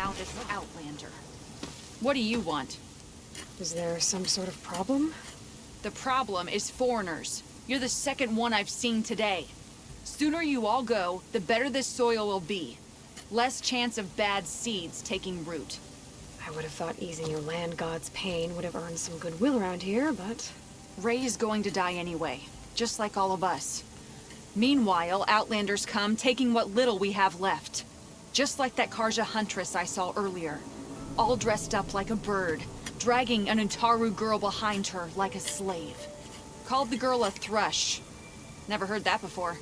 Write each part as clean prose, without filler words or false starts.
now this Outlander. What do you want? Is there some sort of problem? The problem is foreigners. You're the second one I've seen today. Sooner you all go, the better this soil will be. Less chance of bad seeds taking root. I would have thought easing your land god's pain would have earned some goodwill around here, but... Ray's going to die anyway, just like all of us. Meanwhile, Outlanders come, taking what little we have left. Just like that Karja huntress I saw earlier. All dressed up like a bird, dragging an Utaru girl behind her like a slave. Called the girl a thrush. Never heard that before.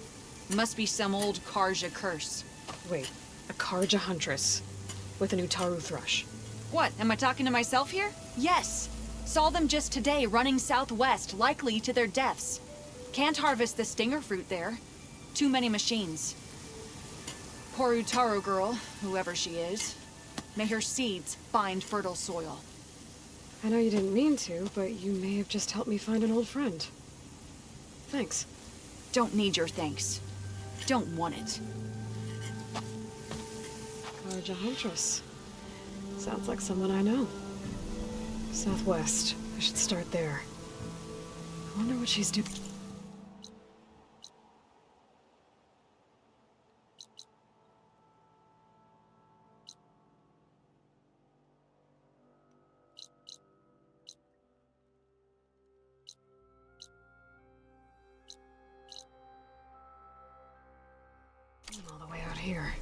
Must be some old Karja curse. Wait, a Karja huntress with an Utaru thrush. What, am I talking to myself here? Yes. Saw them just today running southwest, likely to their deaths. Can't harvest the stinger fruit there. Too many machines. Poor Utaru girl, whoever she is. May her seeds find fertile soil. I know you didn't mean to, but you may have just helped me find an old friend. Thanks. Don't need your thanks. Don't want it. Karja huntress. Sounds like someone I know. Southwest. I should start there. I wonder what she's doing. All the way out here.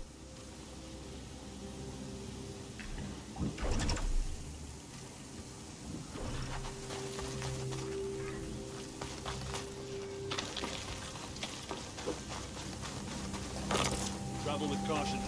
Travel with caution.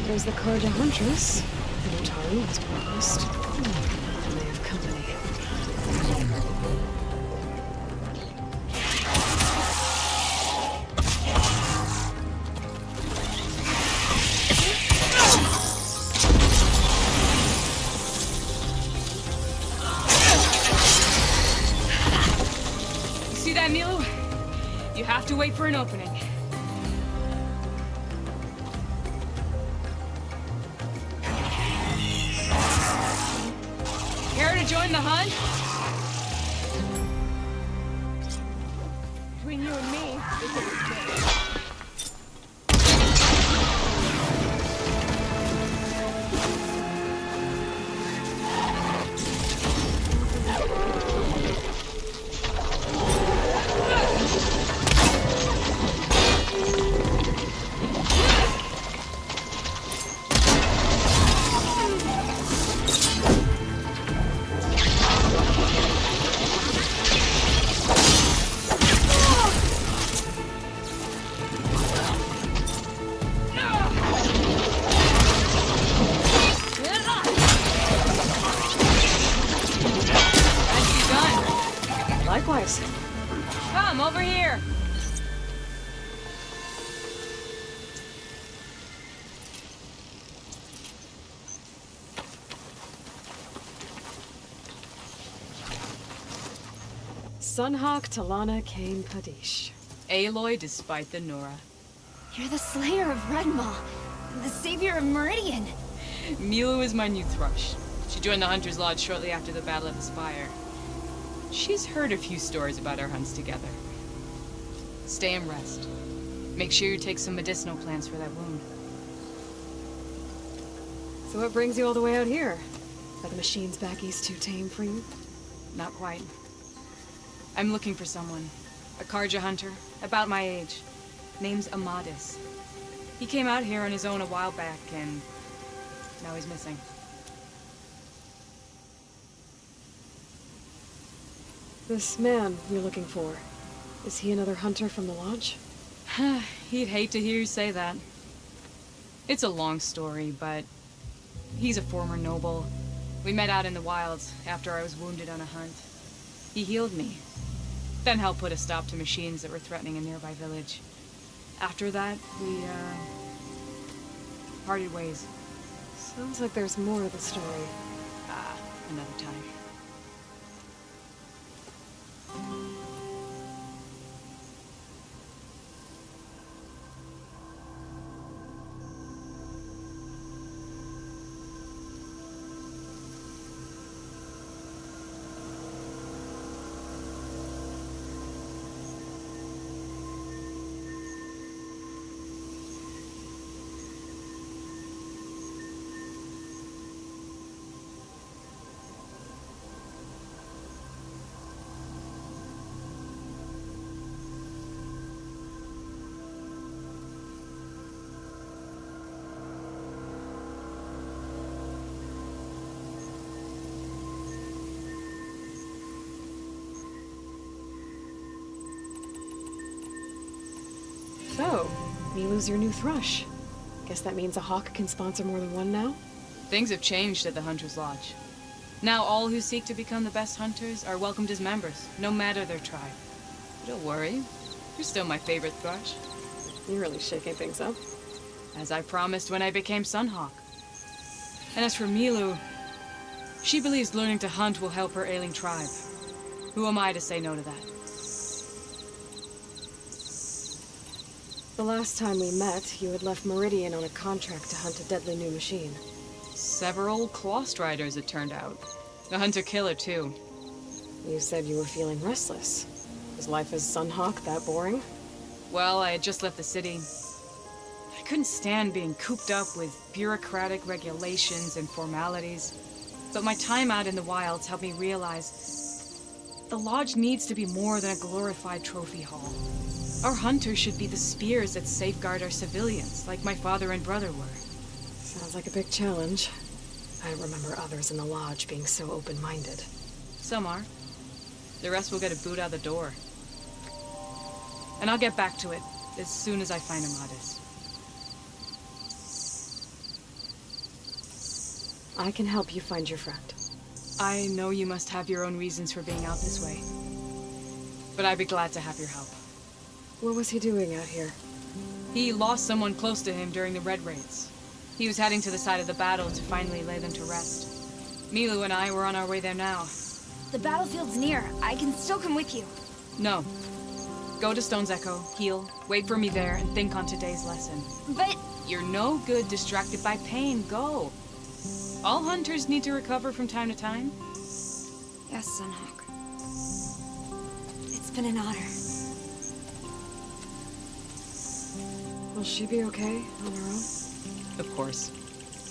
There's the Karja huntress. The Utaru was promised. And they have company. You see that, Milu? You have to wait for an opening. Care to join the hunt? Between you and me, this is good. Likewise. Come, over here. Sunhawk Talana Kane Kadish. Aloy despite the Nora. You're the slayer of Redmaw, the savior of Meridian. Milu is my new thrush. She She joined the Hunter's Lodge shortly after the Battle of the Spire. She's heard a few stories about our hunts together. Stay and rest. Make sure you take some medicinal plants for that wound. So what brings you all the way out here? Are the machines back east too tame for you? Not quite. I'm looking for someone. A Karja hunter, about my age. Name's Amadis. He came out here on his own a while back, and now he's missing. This man you're looking for, is he another hunter from the lodge? He'd hate to hear you say that. It's a long story, but he's a former noble. We met out in the wilds after I was wounded on a hunt. He healed me, then helped put a stop to machines that were threatening a nearby village. After that, we, parted ways. Sounds like there's more to the story. Another time. So, Milu's your new thrush. Guess that means a hawk can sponsor more than one now? Things have changed at the Hunter's Lodge. Now all who seek to become the best hunters are welcomed as members, no matter their tribe. Don't worry, you're still my favorite thrush. You're really shaking things up. As I promised when I became Sunhawk. And as for Milu, she believes learning to hunt will help her ailing tribe. Who am I to say no to that? The last time we met, you had left Meridian on a contract to hunt a deadly new machine. Several claw striders, it turned out. A hunter-killer, too. You said you were feeling restless. Was life as Sunhawk that boring? Well, I had just left the city. I couldn't stand being cooped up with bureaucratic regulations and formalities. But my time out in the wilds helped me realize the lodge needs to be more than a glorified trophy hall. Our hunters should be the spears that safeguard our civilians, like my father and brother were. Sounds like a big challenge. I don't remember others in the lodge being so open-minded. Some are. The rest will get a boot out the door. And I'll get back to it as soon as I find Amadis. I can help you find your friend. I know you must have your own reasons for being out this way. But I'd be glad to have your help. What was he doing out here? He lost someone close to him during the Red Raids. He was heading to the side of the battle to finally lay them to rest. Milu and I were on our way there now. The battlefield's near. I can still come with you. No. Go to Stone's Echo, heal, wait for me there, and think on today's lesson. But... You're no good distracted by pain. Go. All hunters need to recover from time to time. Yes, Sunhawk. It's been an honor. Will she be okay on her own? Of course.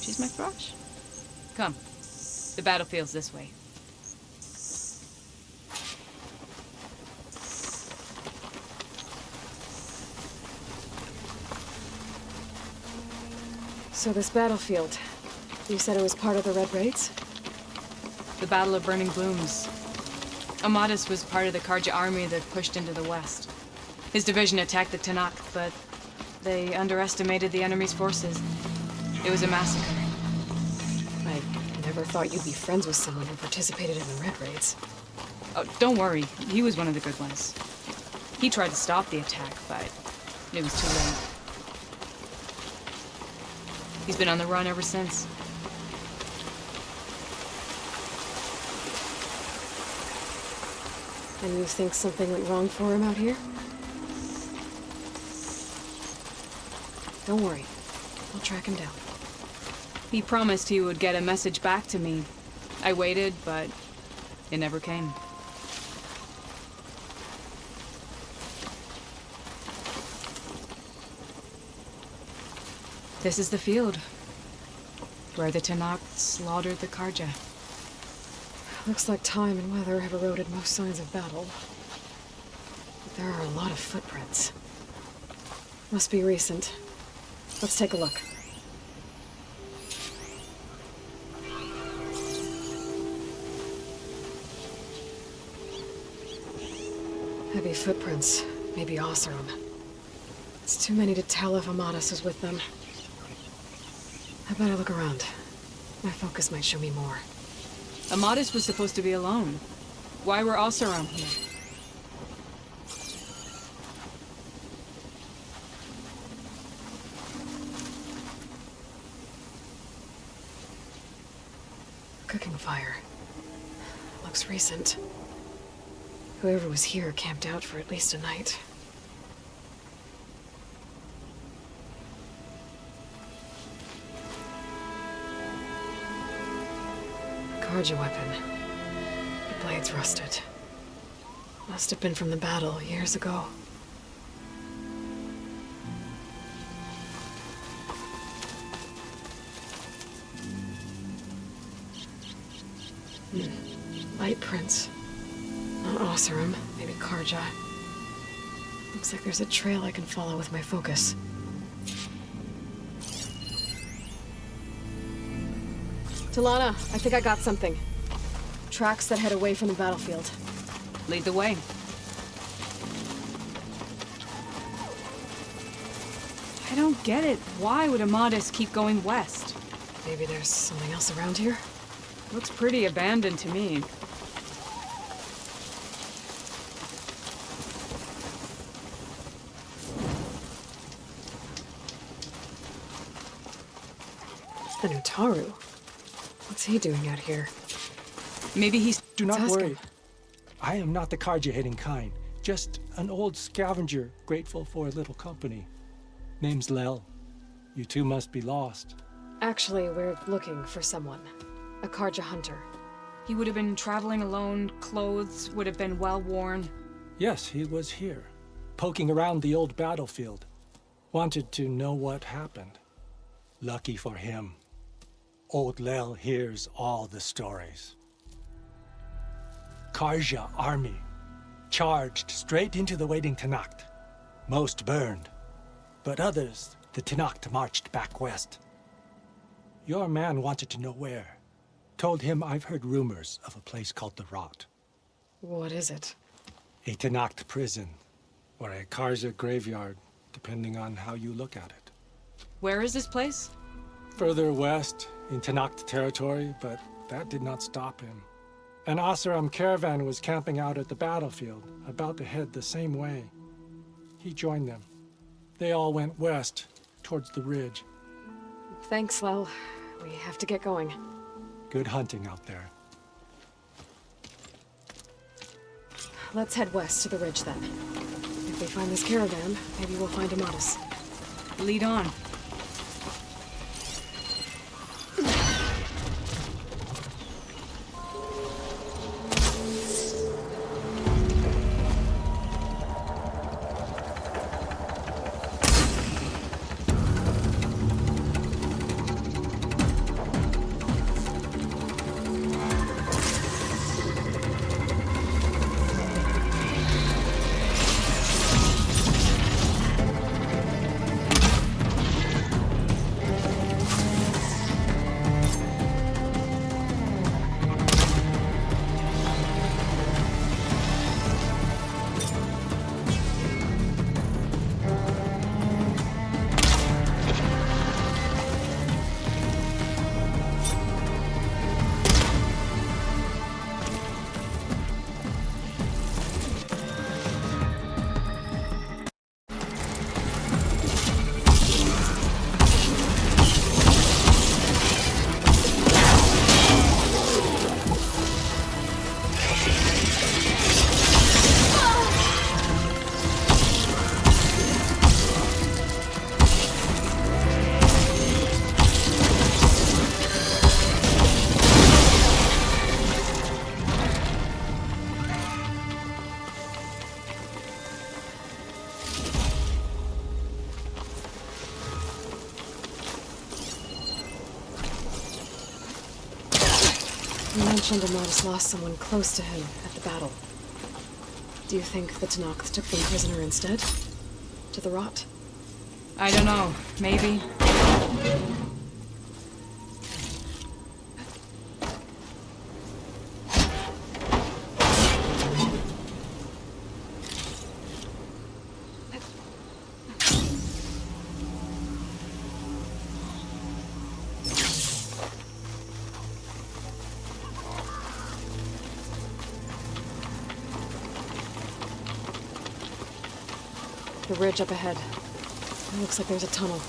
She's my thrush. Come. The battlefield's this way. So this battlefield, you said it was part of the Red Raids? The Battle of Burning Blooms. Amadis was part of the Karja army that pushed into the west. His division attacked the Tanakh, but they underestimated the enemy's forces. It was a massacre. I never thought you'd be friends with someone who participated in the Red Raids. Oh, don't worry. He was one of the good ones. He tried to stop the attack, but it was too late. He's been on the run ever since. And you think something went wrong for him out here? Don't worry. I'll track him down. He promised he would get a message back to me, I waited, but it never came. This is the field where the Tenakth slaughtered the Karja. Looks like time and weather have eroded most signs of battle. But there are a lot of footprints. Must be recent. Let's take a look. Heavy footprints. Maybe Oseram. It's too many to tell if Amadas is with them. I better look around. My focus might show me more. Amadas was supposed to be alone. Why were Oseram here? Cooking fire. Looks recent. Whoever was here camped out for at least a night. Karja weapon. The blade's rusted. Must have been from the battle years ago. Light prints. Not Oseram, maybe Karja. Looks like there's a trail I can follow with my focus. Talana, I think I got something. Tracks that head away from the battlefield. Lead the way. I don't get it. Why would Amadas keep going west? Maybe there's something else around here? Looks pretty abandoned to me. The Nutaru. What's he doing out here? Maybe he's... Do not Let's ask worry. him. I am not the Karja-hating kind. Just an old scavenger grateful for a little company. Name's Lel. You two must be lost. Actually, we're looking for someone. A Karja hunter. He would have been traveling alone, clothes would have been well worn. Yes, he was here, poking around the old battlefield. Wanted to know what happened. Lucky for him. Old Lel hears all the stories. Karja army charged straight into the waiting Tenakth. Most burned, but others, the Tenakth marched back west. Your man wanted to know where. Told him I've heard rumors of a place called the Rot. What is it? A Tenakth prison, or a Karja graveyard, depending on how you look at it. Where is this place? Further west, in Tenakth territory, but that did not stop him. An Oseram caravan was camping out at the battlefield, about to head the same way. He joined them. They all went west, towards the ridge. Thanks, Lel. We have to get going. Good hunting out there. Let's head west to the ridge then. If we find this caravan, maybe we'll find Amadas. Lead on. You mentioned Amadas lost someone close to him at the battle. Do you think the Tenakth took them prisoner instead? To the rot? I don't know. Maybe. The ridge up ahead. It looks like there's a tunnel.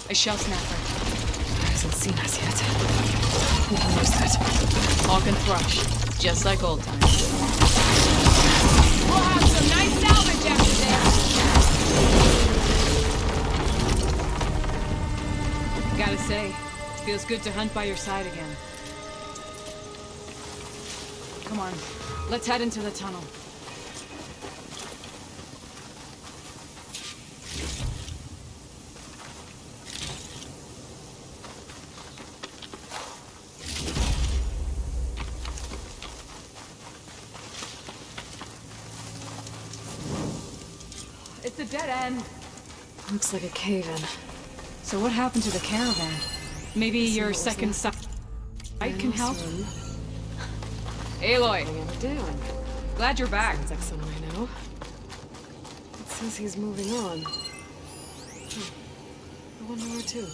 A shell snapper. He hasn't seen us yet. We can use that. Hawk and thrush. Just like old times. We'll have some nice salvage after this. Gotta say, feels good to hunt by your side again. Come on, let's head into the tunnel. It's a dead end. Looks like a cave-in. So what happened to the caravan? Maybe your second sight can help? Aloy, What am I doing? glad you're back. Sounds like someone I know. It says he's moving on. I wonder where to.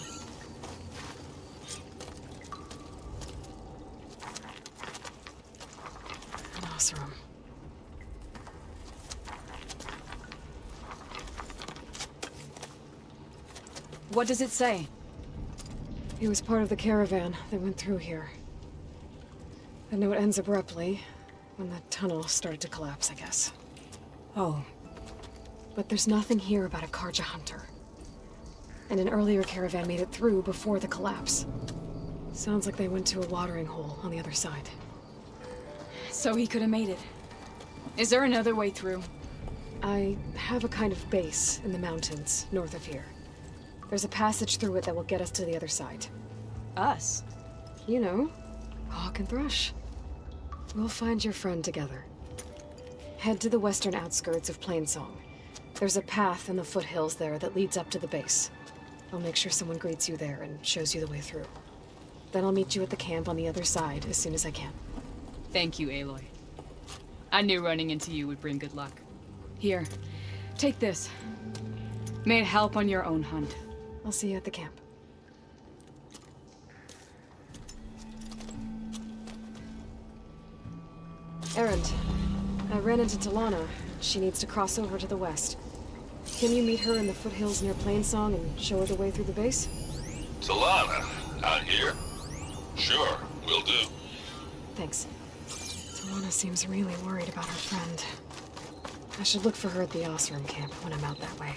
An Oseram. What does it say? He was part of the caravan that went through here. The note ends abruptly, when the tunnel started to collapse, I guess. Oh, But there's nothing here about a Karja hunter. And an earlier caravan made it through before the collapse. Sounds like they went to a watering hole on the other side. so he could have made it. Is there another way through? I have a kind of base in the mountains north of here. There's a passage through it that will get us to the other side. Us? You know, Hawk and Thrush. We'll find your friend together. Head to the western outskirts of Plainsong. There's a path in the foothills there that leads up to the base. I'll make sure someone greets you there and shows you the way through. Then I'll meet you at the camp on the other side as soon as I can. Thank you, Aloy. I knew running into you would bring good luck. Here, take this. May it help on your own hunt. I'll see you at the camp. Errand. I ran into Talana. She needs to cross over to the west. Can you meet her in the foothills near Plainsong and show her the way through the base? Talana, out here? Sure, will do. Thanks. Talana seems really worried about her friend. I should look for her at the Oseram camp when I'm out that way.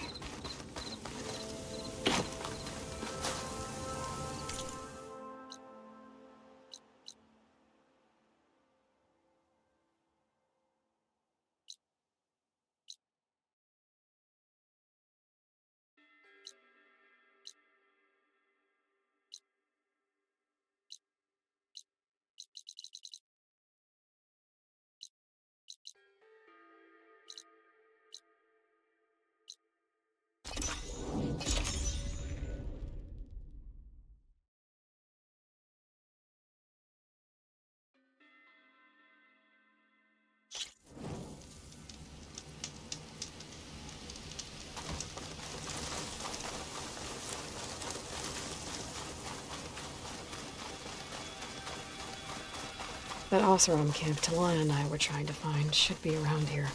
That Oseram camp Talana and I were trying to find should be around here.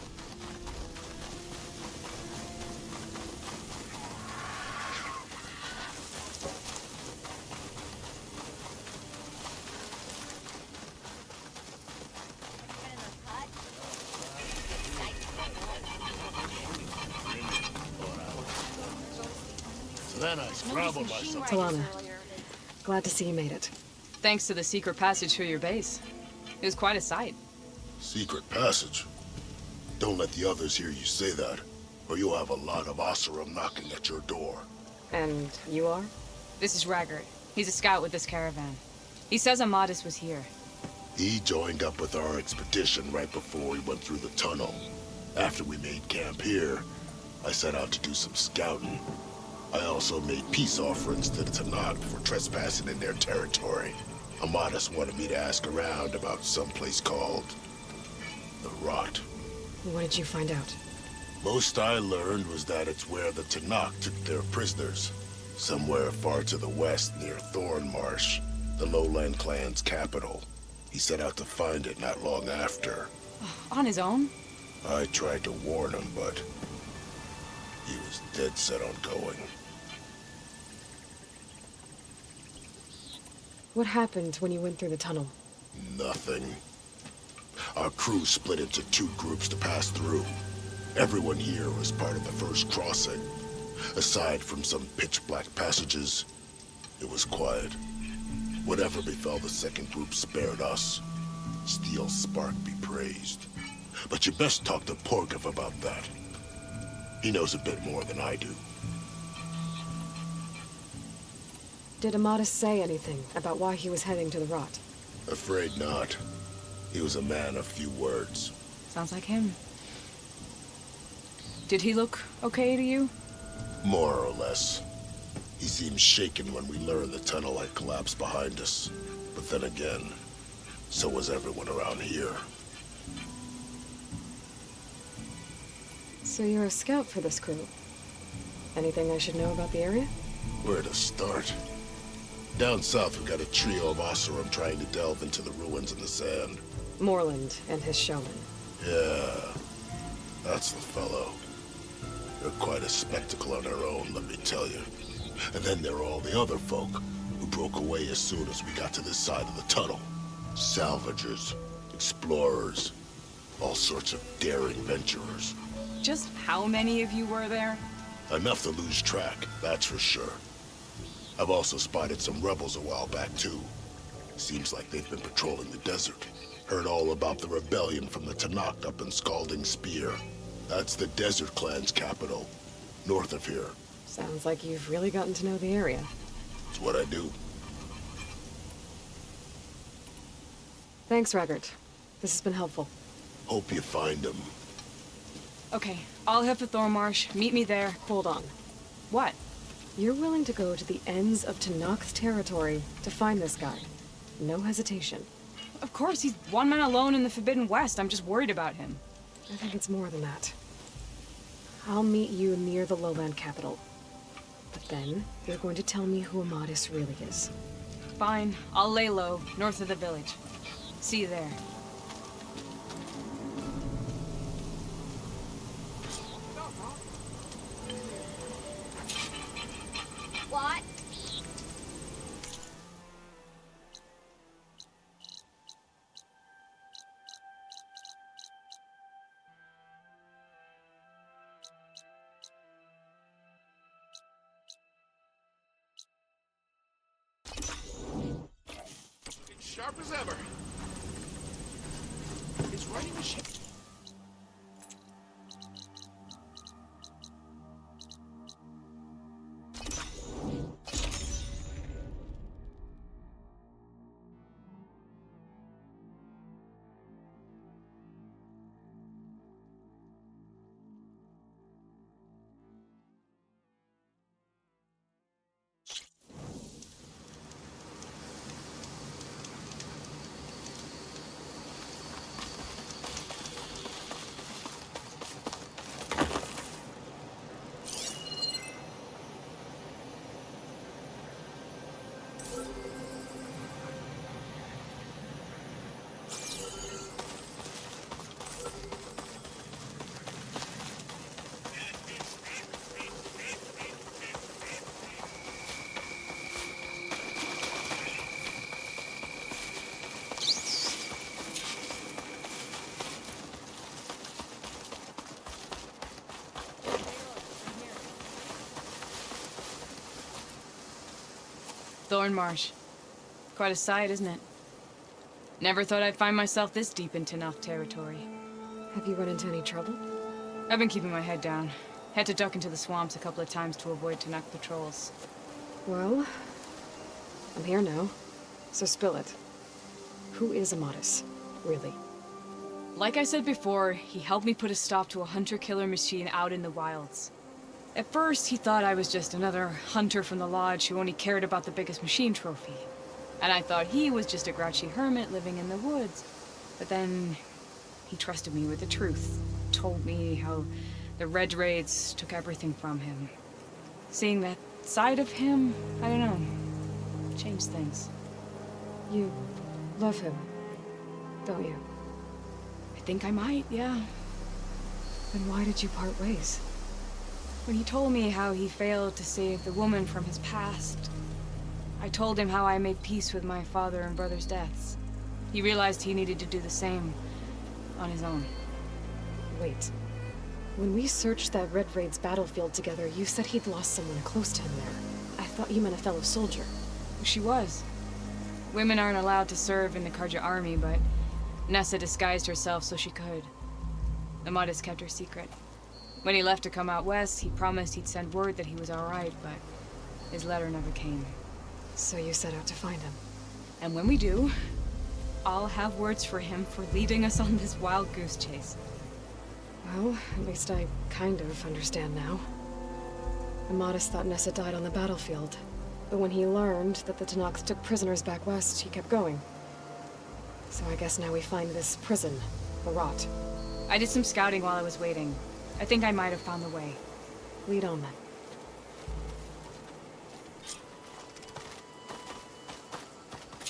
Then I scrambled myself. Talana, glad to see you made it. Thanks to the secret passage through your base. It was quite a sight. Secret passage. Don't let the others hear you say that, or you'll have a lot of Oseram knocking at your door. And you are? This is Raggart. He's a scout with this caravan. He says Amadis was here. He joined up with our expedition right before we went through the tunnel. After we made camp here, I set out to do some scouting. I also made peace offerings to the Tanakh for trespassing in their territory. Amadis wanted me to ask around about some place called the Rot. What did you find out? Most I learned was that it's where the Tanakh took their prisoners. Somewhere far to the west near Thornmarsh, the Lowland clan's capital. He set out to find it not long after. On his own? I tried to warn him, but he was dead set on going. What happened when you went through the tunnel? Nothing. Our crew split into 2 groups to pass through. Everyone here was part of the first crossing. Aside from some pitch-black passages, it was quiet. Whatever befell the second group spared us. Steel Spark be praised. But you best talk to Porkov about that. He knows a bit more than I do. Did Amadis say anything about why he was heading to the Rot? Afraid not. He was a man of few words. Sounds like him. Did he look okay to you? More or less. He seemed shaken when we learned the tunnel had collapsed behind us. But then again, so was everyone around here. So you're a scout for this crew. Anything I should know about the area? Where to start? Down south, we've got a trio of Oseram trying to delve into the ruins in the sand. Moreland and his showman. Yeah, that's the fellow. They're quite a spectacle on their own, let me tell you. And then there are all the other folk who broke away as soon as we got to this side of the tunnel. Salvagers, explorers, all sorts of daring venturers. Just how many of you were there? Enough to lose track, that's for sure. I've also spotted some rebels a while back, too. Seems like they've been patrolling the desert. Heard all about the rebellion from the Tanakh up in Scalding Spear. That's the Desert Clan's capital, north of here. Sounds like you've really gotten to know the area. It's what I do. Thanks, Raggart. This has been helpful. Hope you find them. Okay, I'll head for Thornmarsh. Meet me there. Hold on. What? You're willing to go to the ends of Tanakh's territory to find this guy. No hesitation. Of course, he's one man alone in the Forbidden West. I'm just worried about him. I think it's more than that. I'll meet you near the lowland capital. But then, you're going to tell me who Amadis really is. Fine, I'll lay low, north of the village. See you there. What? Sharp as ever. His writing machine. Thornmarsh. Quite a sight, isn't it? Never thought I'd find myself this deep in Tanakh territory. Have you run into any trouble? I've been keeping my head down. Had to duck into the swamps a couple of times to avoid Tanakh patrols. Well, I'm here now. So spill it. Who is Amatis, really? Like I said before, he helped me put a stop to a hunter-killer machine out in the wilds. At first, he thought I was just another hunter from the lodge who only cared about the biggest machine trophy. And I thought he was just a grouchy hermit living in the woods. But then, he trusted me with the truth. Told me how the Red Raids took everything from him. Seeing that side of him, I don't know, changed things. You love him, don't you? I think I might, yeah. Then why did you part ways? When he told me how he failed to save the woman from his past, I told him how I made peace with my father and brother's deaths. He realized he needed to do the same on his own. Wait. When we searched that Red Raid's battlefield together, you said he'd lost someone close to him there. I thought you meant a fellow soldier. She was. Women aren't allowed to serve in the Karja army, but Nessa disguised herself so she could. Amatis kept her secret. When he left to come out west, he promised he'd send word that he was alright, but his letter never came. So you set out to find him. And when we do, I'll have words for him for leading us on this wild goose chase. Well, at least I kind of understand now. Amatis thought Nessa died on the battlefield, but when he learned that the Tenaks took prisoners back west, he kept going. So I guess now we find this prison, the Rot. I did some scouting while I was waiting. I think I might have found the way. Lead on then.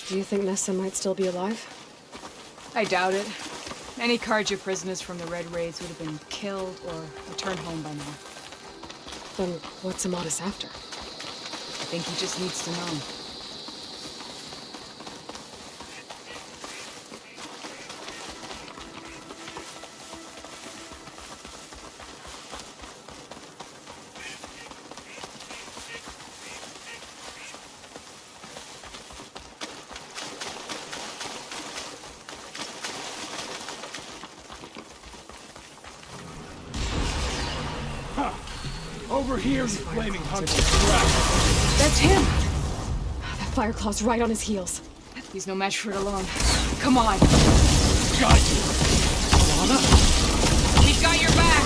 Do you think Nessa might still be alive? I doubt it. Any Karja prisoners from the Red Raids would have been killed or returned home by now. Then what's Amatis after? I think he just needs to know. Over here, you flaming hunter. That's him! That Fireclaw's right on his heels. He's no match for it alone. Come on! Got you! Alana? We've got your back!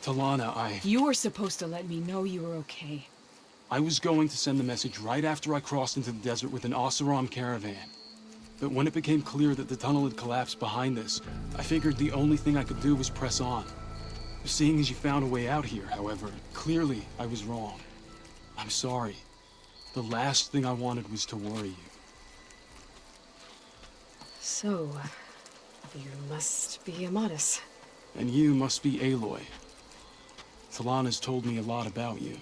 Talana, You were supposed to let me know you were okay. I was going to send the message right after I crossed into the desert with an Oseram caravan. But when it became clear that the tunnel had collapsed behind us, I figured the only thing I could do was press on. Seeing as you found a way out here, however, clearly I was wrong. I'm sorry. The last thing I wanted was to worry you. So, you must be Amatis. And you must be Aloy. Talana's told me a lot about you.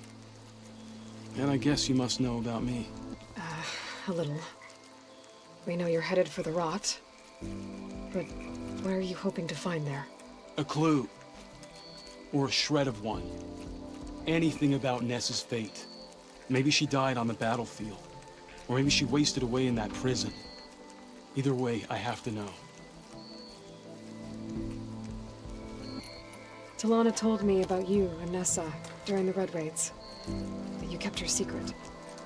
And I guess you must know about me. A little. We know you're headed for the Rot. But what are you hoping to find there? A clue. Or a shred of one. Anything about Nessa's fate. Maybe she died on the battlefield. Or maybe she wasted away in that prison. Either way, I have to know. Talana told me about you and Nessa during the Red Raids. That you kept her secret.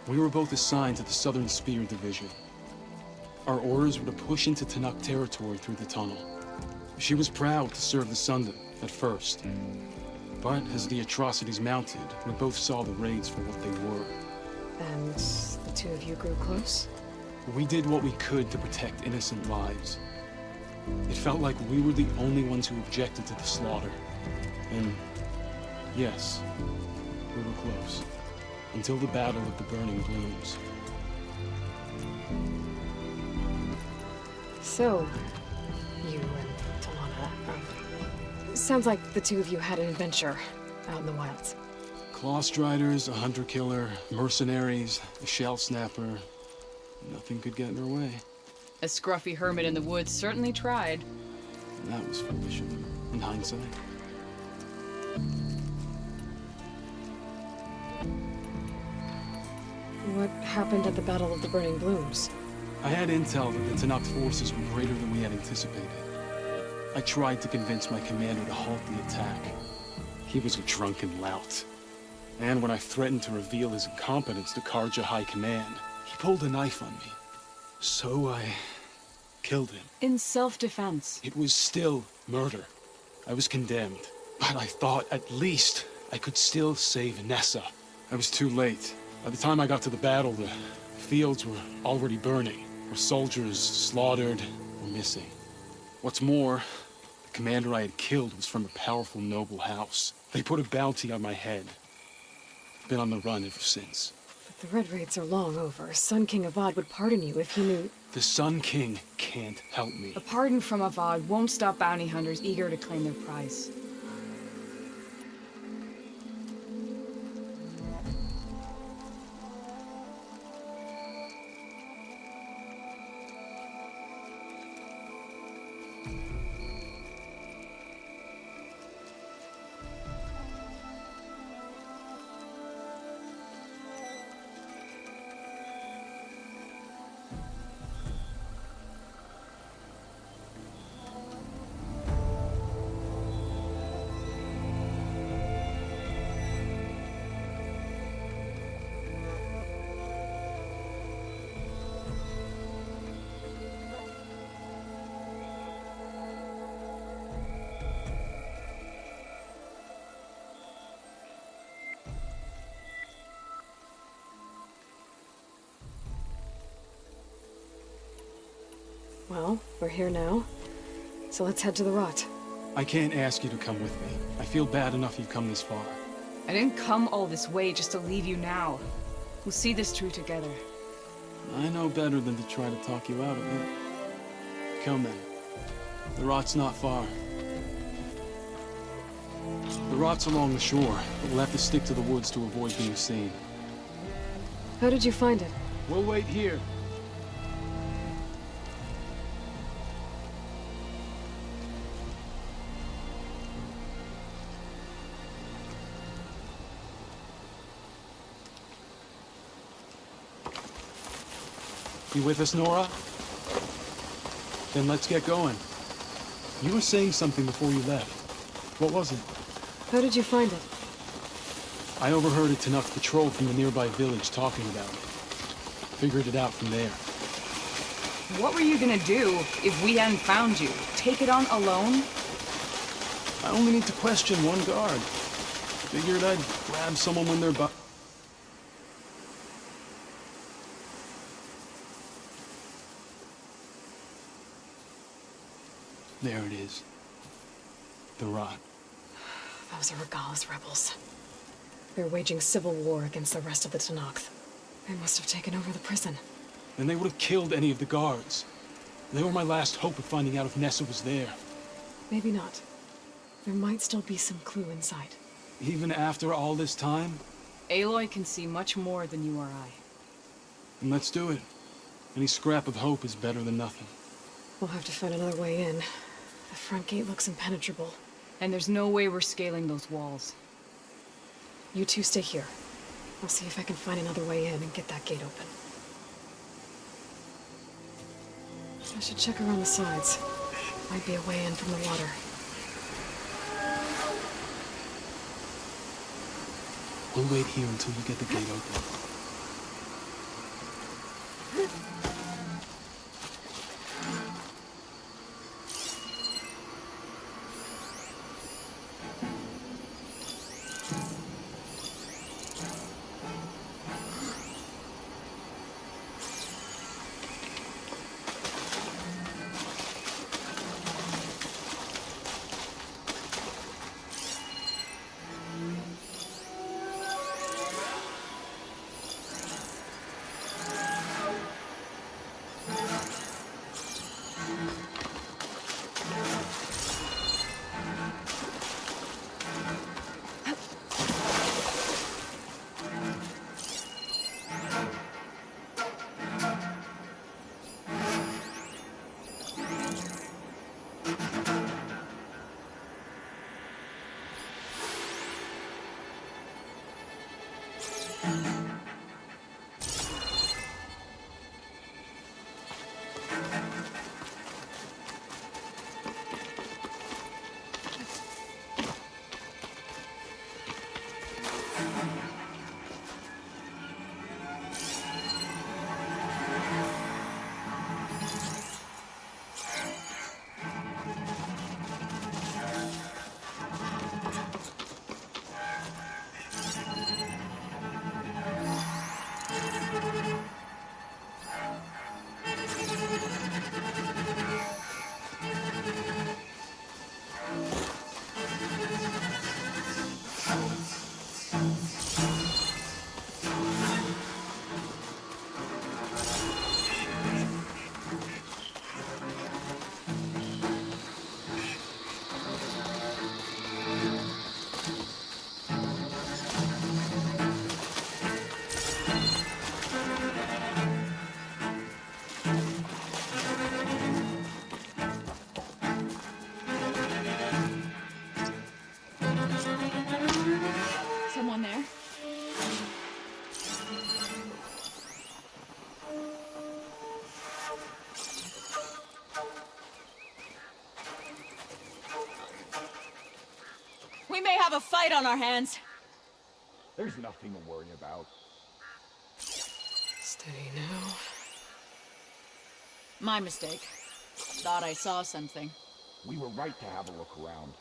We were both assigned to the Southern Spear Division. Our orders were to push into Tenakth territory through the tunnel. She was proud to serve the Sundom at first. But as the atrocities mounted, we both saw the raids for what they were. And the two of you grew close? We did what we could to protect innocent lives. It felt like we were the only ones who objected to the slaughter. And yes, we were close. Until the Battle of the Burning Blooms. So, you and Talana, sounds like the two of you had an adventure out in the wilds. Clawstriders, a hunter-killer, mercenaries, a shell snapper. Nothing could get in her way. A scruffy hermit in the woods certainly tried. That was foolish in hindsight. What happened at the Battle of the Burning Blooms? I had intel that the Tanakh forces were greater than we had anticipated. I tried to convince my commander to halt the attack. He was a drunken lout. And when I threatened to reveal his incompetence to Karja High Command, he pulled a knife on me. So I killed him. In self-defense. It was still murder. I was condemned. But I thought at least I could still save Nessa. I was too late. By the time I got to the battle, the fields were already burning. Our soldiers slaughtered or missing. What's more, the commander I had killed was from a powerful noble house. They put a bounty on my head. I've been on the run ever since. But the Red Raids are long over. Sun King Avad would pardon you if he knew... The Sun King can't help me. A pardon from Avad won't stop bounty hunters eager to claim their prize. Well, we're here now. So let's head to the rot. I can't ask you to come with me. I feel bad enough you've come this far. I didn't come all this way just to leave you now. We'll see this through together. I know better than to try to talk you out of it. Come then. The rot's not far. The rot's along the shore, but we'll have to stick to the woods to avoid being seen. How did you find it? We'll wait here. You with us, Nora? Then let's get going. You were saying something before you left. What was it? How did you find it? I overheard a Tanakh patrol from the nearby village talking about it. Figured it out from there. What were you gonna do if we hadn't found you? Take it on alone? I only need to question one guard. Figured I'd grab someone when they're by. There it is. The rot. Those are Regala's rebels. They're waging civil war against the rest of the Tanakh. They must have taken over the prison. Then they would have killed any of the guards. They were my last hope of finding out if Nessa was there. Maybe not. There might still be some clue inside. Even after all this time? Aloy can see much more than you or I. Then let's do it. Any scrap of hope is better than nothing. We'll have to find another way in. The front gate looks impenetrable. And there's no way we're scaling those walls. You two stay here. I'll see if I can find another way in and get that gate open. I should check around the sides. Might be a way in from the water. We'll wait here until you get the gate open. Someone there? We may have a fight on our hands. There's nothing to worry about. Steady now. My mistake. Thought I saw something. We were right to have a look around.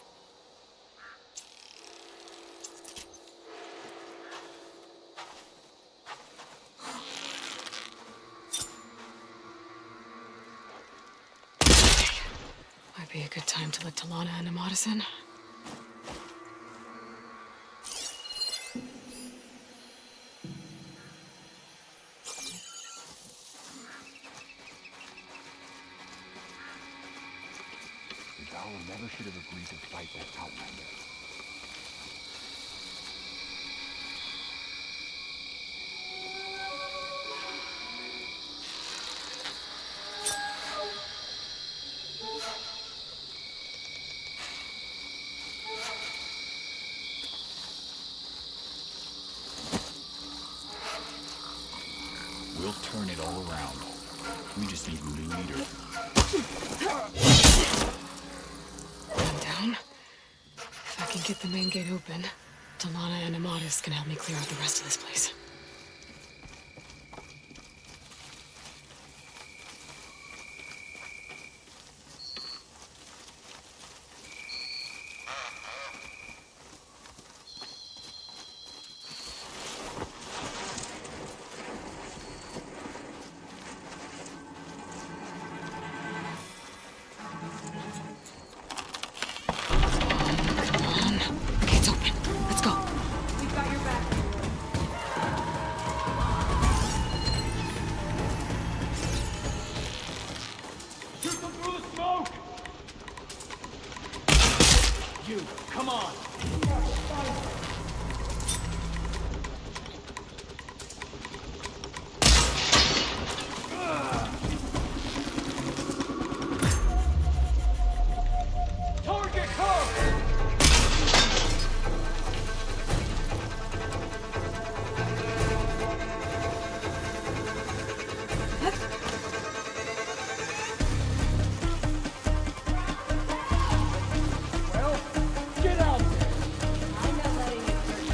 Might be a good time to let Talana and Amadas in. The Owl never should have agreed to fight that Outlander. We'll turn it all around. We just need a new leader. One down. If I can get the main gate open, Talana and Amadas can help me clear out the rest of this place. Gate's open. Let's go. We've got your back. Shoot them through the smoke! You, come on! Target cover! Well, get out there! I'm not letting it hurt you.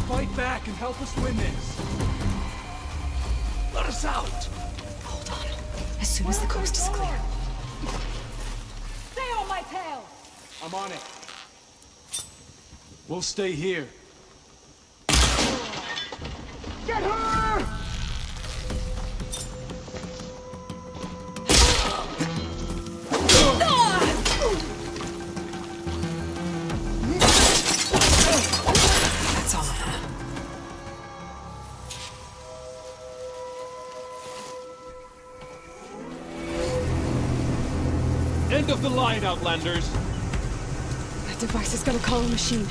Fight back and help us win this! Let us out! Hold on. As soon as the coast is clear. Stay on my tail! I'm on it. We'll stay here. Get her! That's all of them. End of the line, Outlanders! That device is gonna call a machine.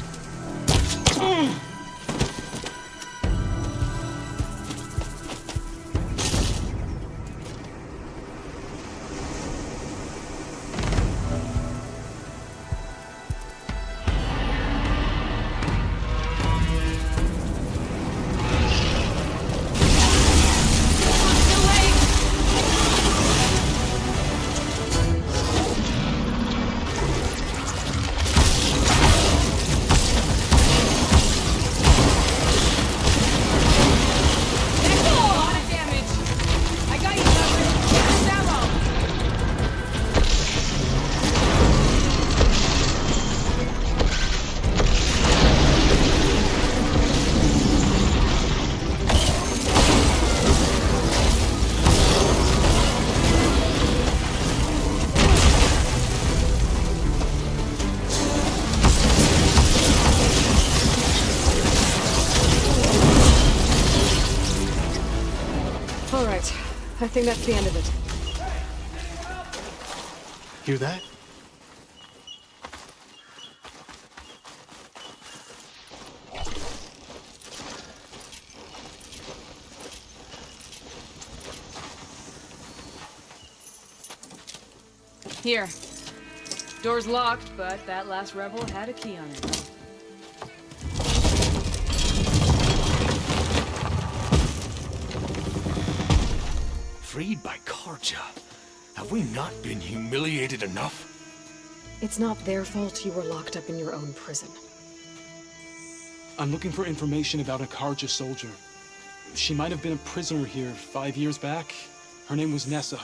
think that's the end of it. Hear that? Here. Door's locked, but that last rebel had a key on it. Freed by Karja. Have we not been humiliated enough? It's not their fault you were locked up in your own prison. I'm looking for information about a Karja soldier. She might have been a prisoner here 5 years back. Her name was Nessa.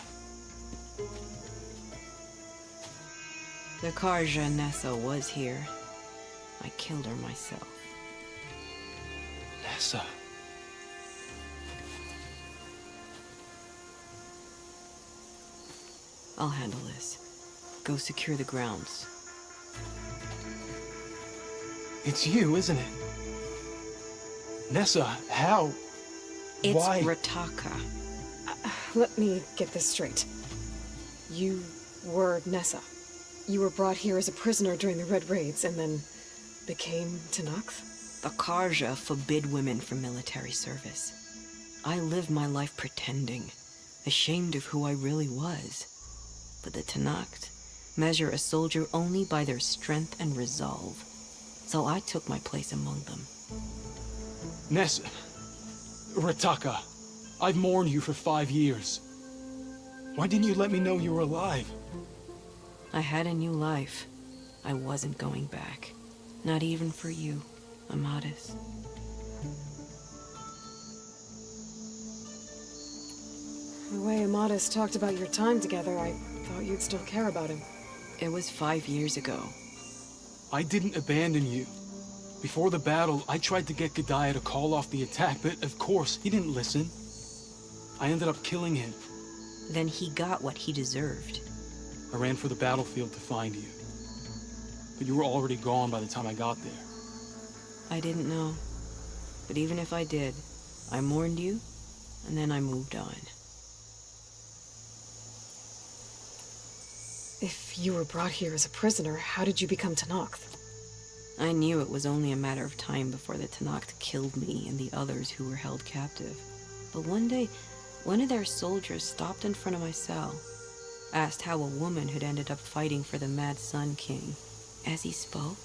The Karja Nessa was here. I killed her myself. Nessa. I'll handle this. Go secure the grounds. It's you, isn't it? Nessa, how? It's Why? Rataka. Let me get this straight. You were Nessa. You were brought here as a prisoner during the Red Raids and then became Tenakth? The Karja forbid women from military service. I lived my life pretending, ashamed of who I really was. But the Tenakth measure a soldier only by their strength and resolve. So I took my place among them. Nessa. Rataka. I've mourned you for 5 years. Why didn't you let me know you were alive? I had a new life. I wasn't going back. Not even for you, Amadis. The way Amadis talked about your time together, I thought you'd still care about him. It was 5 years ago. I didn't abandon you. Before the battle, I tried to get G'daiah to call off the attack, but of course, he didn't listen. I ended up killing him. Then he got what he deserved. I ran for the battlefield to find you. But you were already gone by the time I got there. I didn't know. But even if I did, I mourned you, and then I moved on. If you were brought here as a prisoner, how did you become Tenakth? I knew it was only a matter of time before the Tenakth killed me and the others who were held captive. But one day, one of their soldiers stopped in front of my cell, asked how a woman had ended up fighting for the Mad Sun King. As he spoke,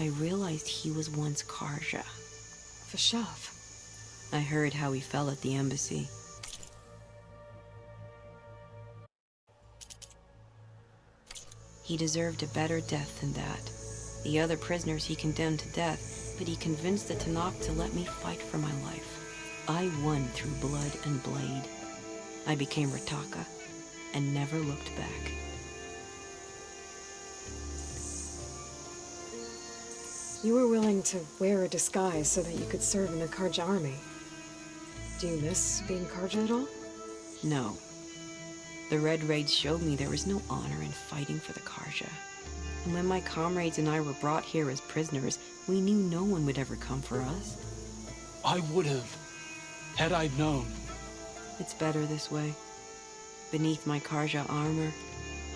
I realized he was once Karja. Vashav. I heard how he fell at the embassy. He deserved a better death than that. The other prisoners he condemned to death, but he convinced the Tenakth to let me fight for my life. I won through blood and blade. I became Rataka, and never looked back. You were willing to wear a disguise so that you could serve in the Karja army. Do you miss being Karja at all? No. The Red Raids showed me there was no honor in fighting for the Karja. And when my comrades and I were brought here as prisoners, we knew no one would ever come for us. I would have, had I known. It's better this way. Beneath my Karja armor,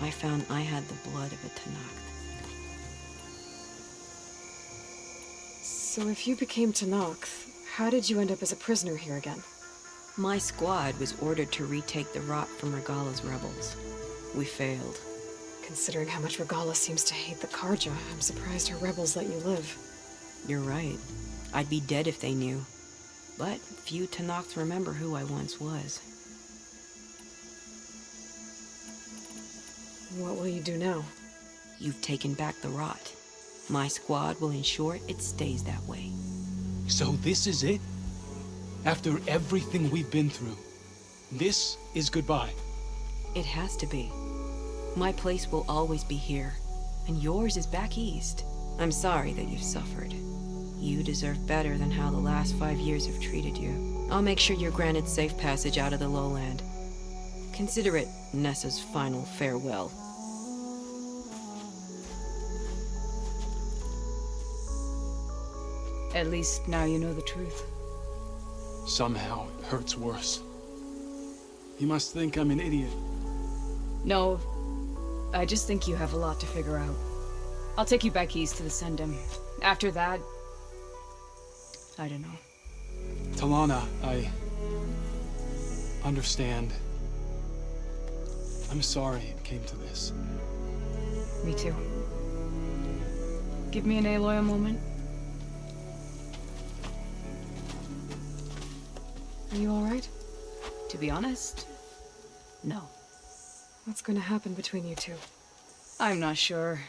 I found I had the blood of a Tenakth. So if you became Tenakth, how did you end up as a prisoner here again? My squad was ordered to retake the Rot from Regala's rebels. We failed. Considering how much Regala seems to hate the Karja, I'm surprised her rebels let you live. You're right. I'd be dead if they knew. But few Tenakths remember who I once was. What will you do now? You've taken back the Rot. My squad will ensure it stays that way. So this is it? After everything we've been through, this is goodbye. It has to be. My place will always be here, and yours is back east. I'm sorry that you've suffered. You deserve better than how the last 5 years have treated you. I'll make sure you're granted safe passage out of the lowland. Consider it Nessa's final farewell. At least now you know the truth. Somehow it hurts worse. You must think I'm an idiot. No, I just think you have a lot to figure out. I'll take you back east to the Sendum. After that, I don't know. Talana, I understand. I'm sorry it came to this. Me too. Give me and Aloy a moment. Are you alright? To be honest, no. What's gonna happen between you two? I'm not sure.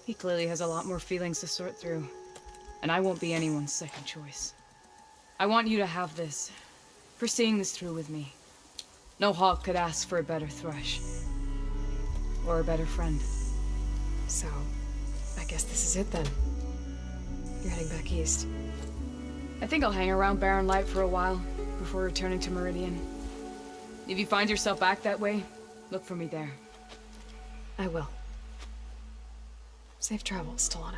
He clearly has a lot more feelings to sort through. And I won't be anyone's second choice. I want you to have this, for seeing this through with me. No hawk could ask for a better thrush. Or a better friend. So, I guess this is it then. You're heading back east. I think I'll hang around Barren Light for a while, before returning to Meridian. If you find yourself back that way, look for me there. I will. Safe travels, Talana.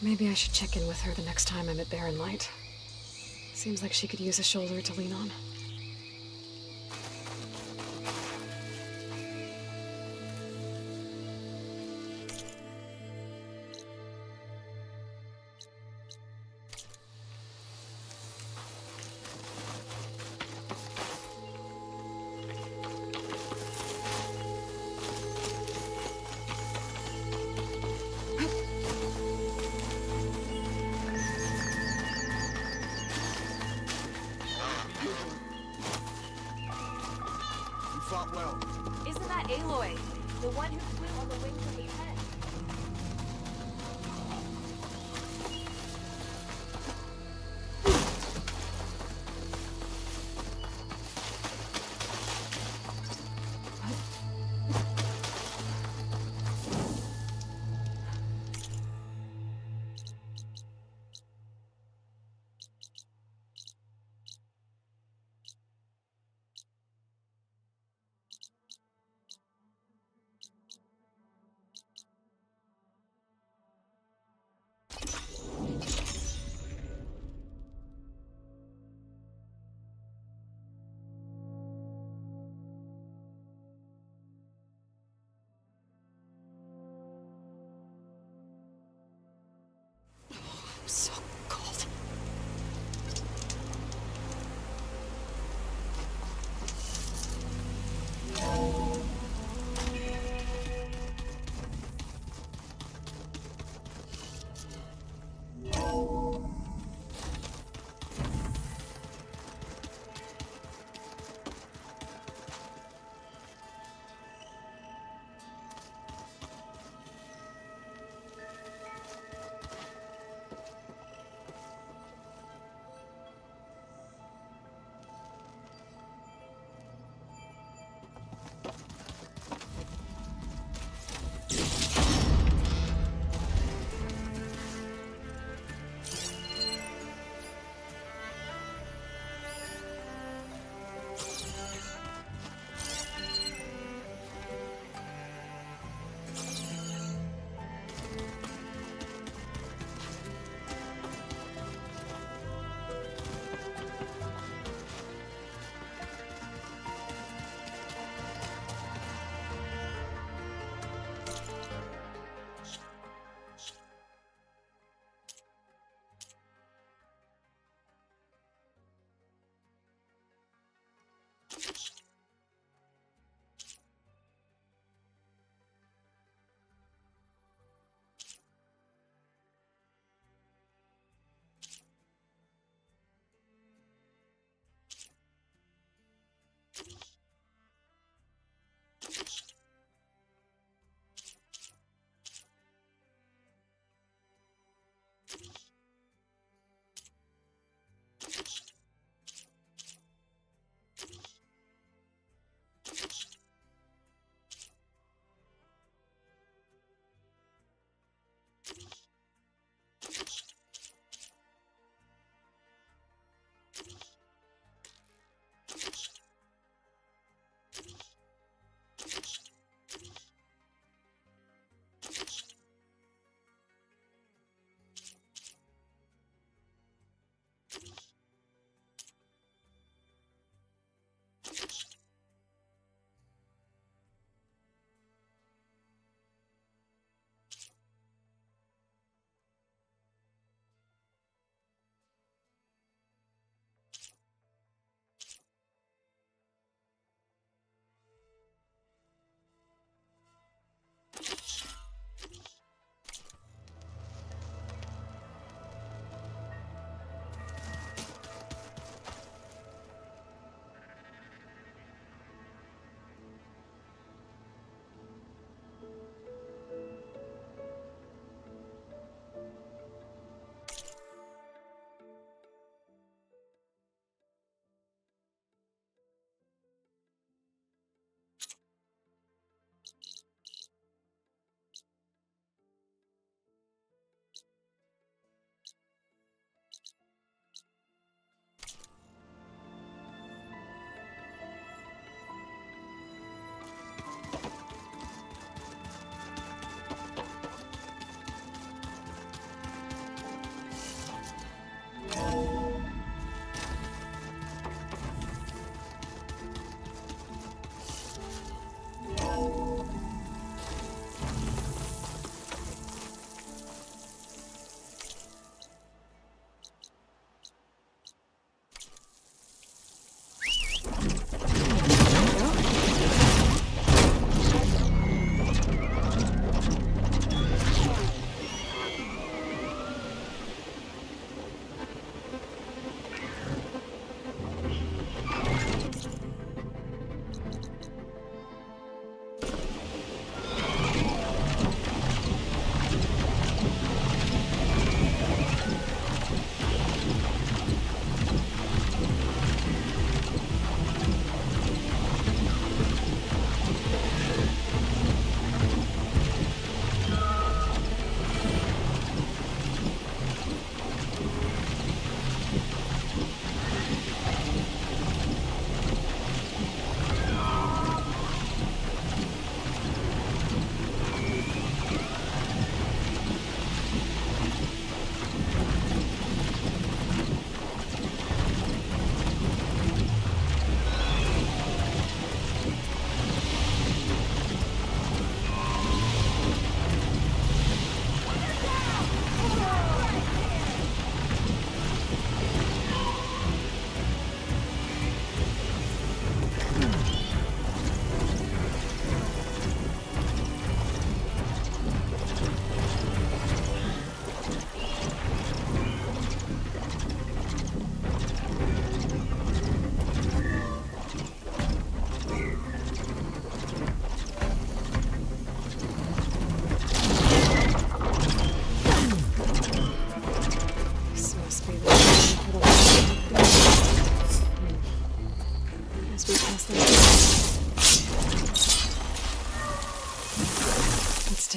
Maybe I should check in with her the next time I'm at Barren Light. Seems like she could use a shoulder to lean on.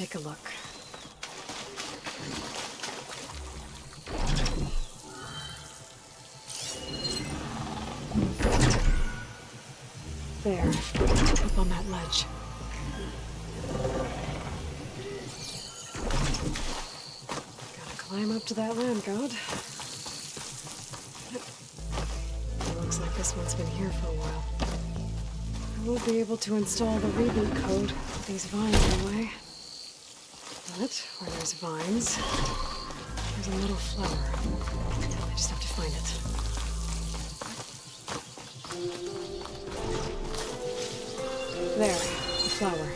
take a look. There, up on that ledge. Gotta climb up to that land god. Looks like this one's been here for a while. I won't be able to install the reboot code with these vines anyway. But where there's vines, there's a little flower. I just have to find it. There, the flower.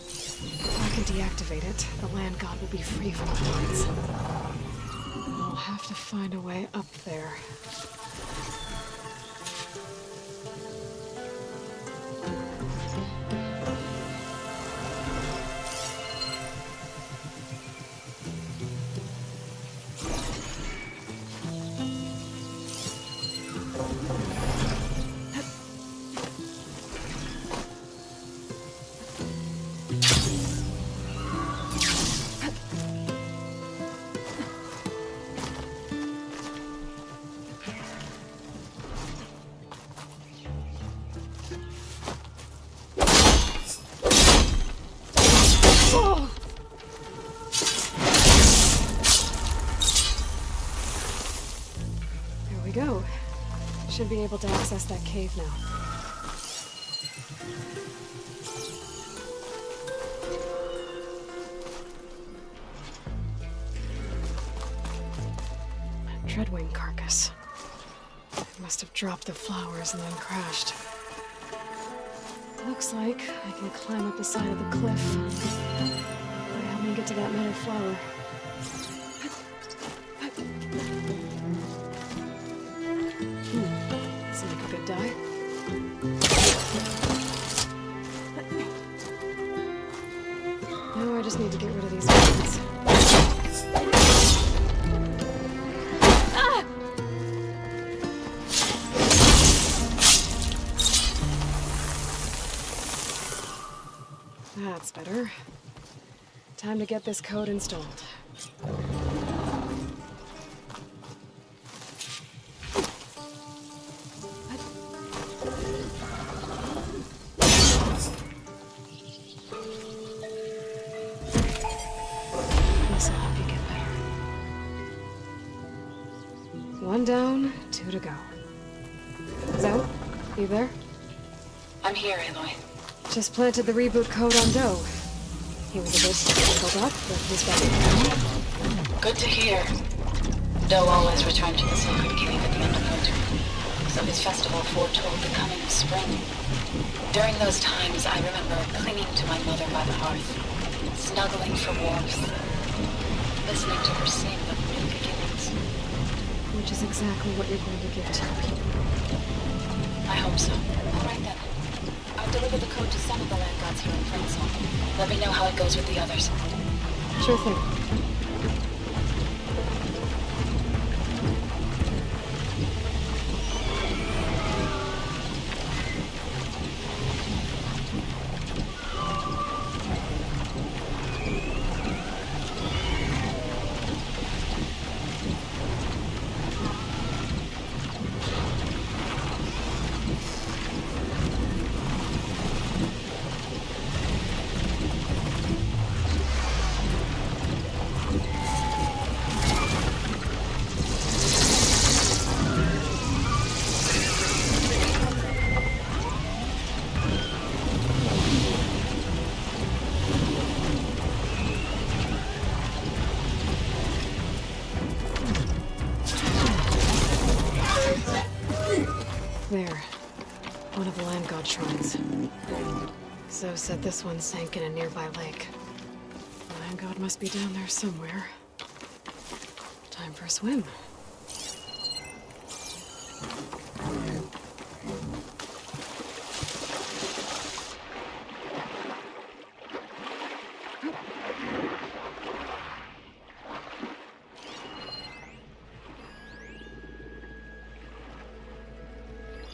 If I can deactivate it, the land god will be free from the vines. I'll have to find a way up there. Go. Should be able to access that cave now. A Dreadwing carcass. It must have dropped the flowers and then crashed. Looks like I can climb up the side of the cliff. Might help me get to that metal flower. Die. Now I just need to get rid of these weapons. Ah! That's better. Time to get this code installed. One down, 2 to go. Zoe, you there? I'm here, Aloy. Just planted the reboot code on Doe. He was a bit tangled up, but he's back now. Good to hear. Doe always returned to the sacred cave at the end of winter, so his festival foretold the coming of spring. During those times, I remember clinging to my mother by the hearth, snuggling for warmth, listening to her sing of new beginnings. Which is exactly what you're going to give to your people. I hope so. All right then. I'll deliver the code to some of the land gods here in Plains. Let me know how it goes with the others. Sure thing. There. One of the land god shrines. Zoe said this one sank in a nearby lake. The land god must be down there somewhere. Time for a swim.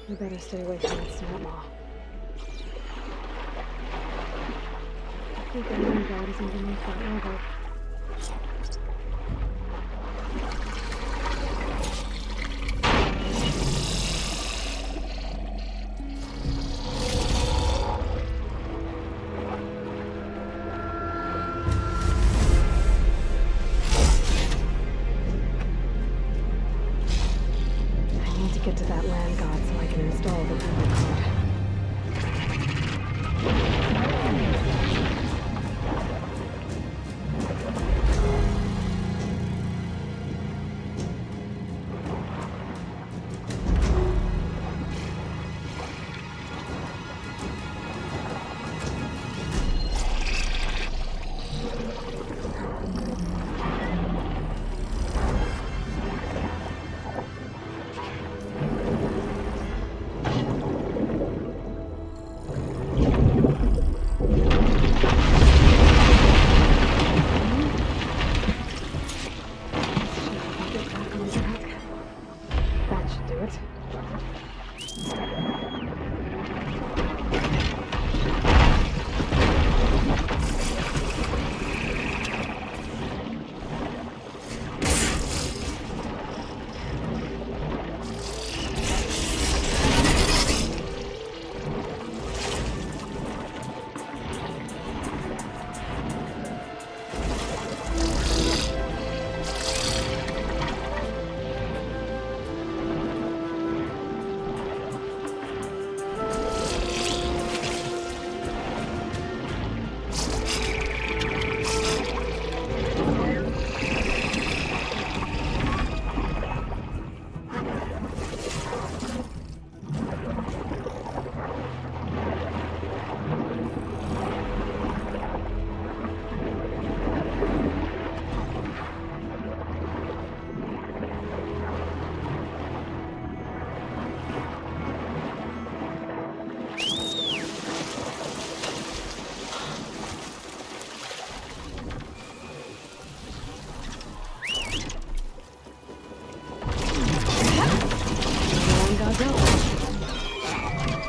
We better stay away from that snot maw. think the land guard is underneath that level. I need to get to that land god so I can install the reboot code.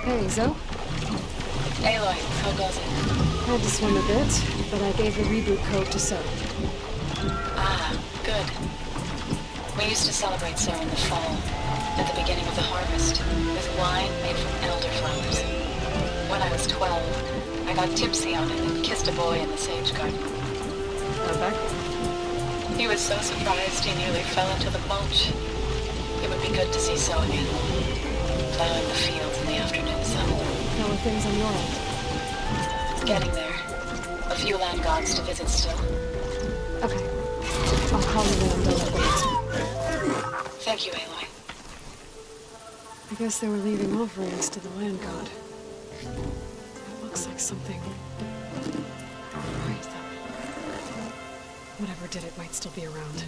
Hey, Zo. Aloy, how goes it? Had to swim a bit, but I gave the reboot code to So. Ah, good. We used to celebrate So in the fall, at the beginning of the harvest, with wine made from elderflowers. When I was 12, I got tipsy on it and kissed a boy in the sage garden. Back? He was so surprised he nearly fell into the mulch. It would be good to see So again, plowing the fields in the afternoon sun. How are things on your end? Getting there. A few land gods to visit still. Okay. I'll call you when I'm done with things. Thank you, Aloy. I guess they were leaving offerings to the land god. That looks like something. Right, though. Whatever did it might still be around.